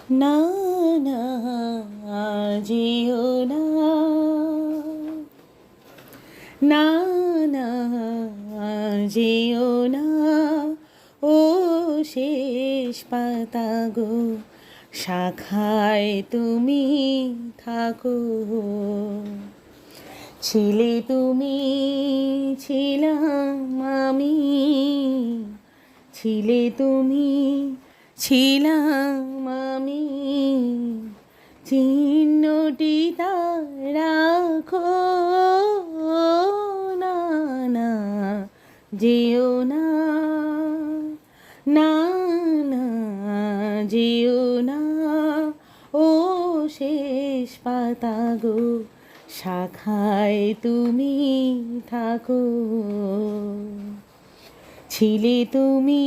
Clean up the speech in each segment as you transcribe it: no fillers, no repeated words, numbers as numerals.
না না যেও না, না না যেও না, ও শেষ পাতা গো, শাখায় তুমি থাকো। ছিলে তুমি, ছিলাম আমি, ছিলে তুমি, ছিলাম আমি, চিহ্নটি তার রাখো। না না যেও না, না না যেও না, ও শেষ পাতা গো, শাখায় তুমি থাকো। ছিলে তুমি,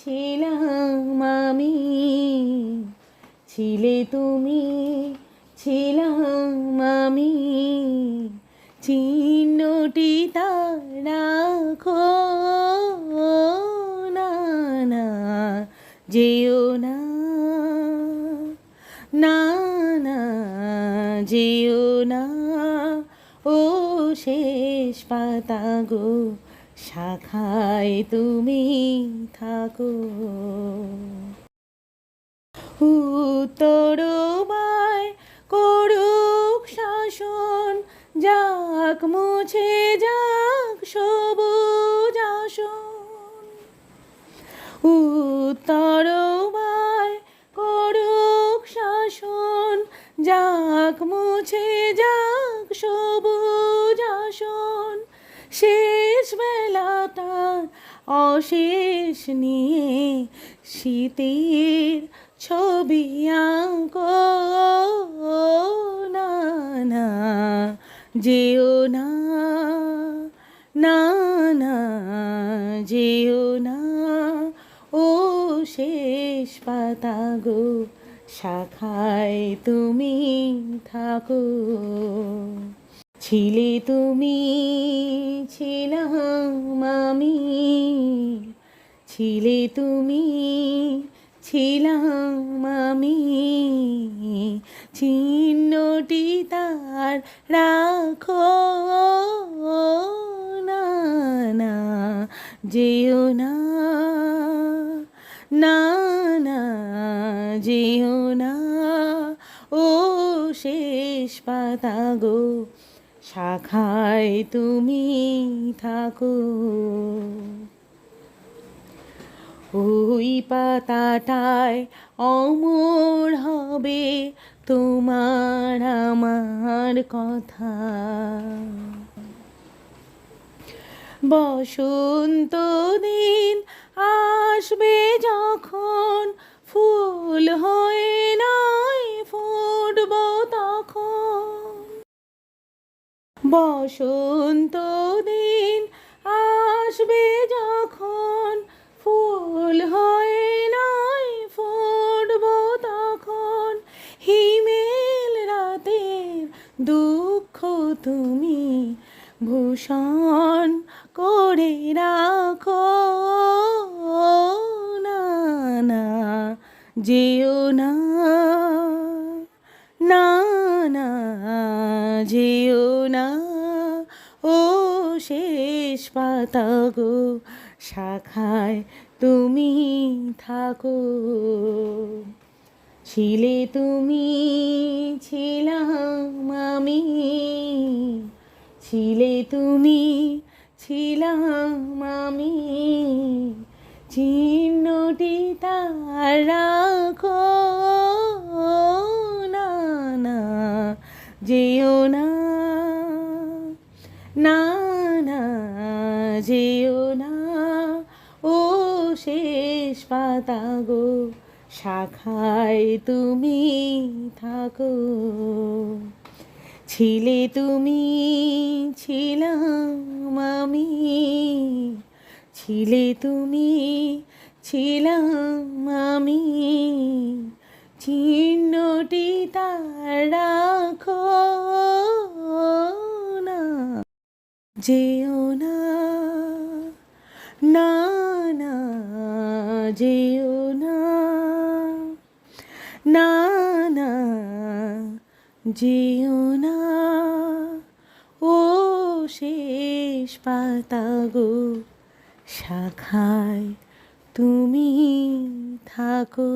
ছিলাম আমি, ছিলে তুমি, ছিলাম আমি, চিহ্নটি তার রাখো। না না যেও না, না না যেও না, ও শেষ পাতা গো, শাখায় তুমি থাকো। উত্তরবায় করুক শাসন, যাক মুছে যাক সবুজ আসন। উত্তরবায় করুক শাসন, যাক মুছে যাক সবুজ আসন। শেষ বেলাটার অশেষ নিয়ে শীতের ছবি আঁকো। না না যেও না, না না যেও না, ও শেষ পাতা গো, শাখায় তুমি থাকো। ছিলে তুমি, ছিলাম আমি, ছিলে তুমি, ছিলাম আমি, চিহ্নটি তার রাখো। না না যেও না, না না যেও না, ও শেষ পাতা গো, শাখায় তুমি থাকো। ওই পাতাটায় অমর হবে তোমার আমার কথা। বসন্ত দিন আসবে যখন, ফুল হয়ে নয় ফুটব তখন। বসন্ত দিন আসবে যখন, ফুল হয়ে নয় ফুটব তখন। হিমেল রাতের দুঃখ তুমি ভূষণ করে রাখো। না না যেও না, না না যেও না, ও শেষ পাতা গো, শাখায় তুমি থাকো। ছিলে তুমি, ছিলাম আমি, ছিলে তুমি, ছিলাম আমি, চিহ্নটি তার রাখো। না না যেও না, না না যেও না, ও শেষ পাতা গো, শাখায় তুমি থাকো। ছিলে তুমি, ছিলাম আমি, ছিলে তুমি, ছিলাম আমি, চিহ্নটি তার রাখো। না যেও না, না না যেও না, না না যেও না ও শেষ পাতা গো, শাখায় তুমি থাকো।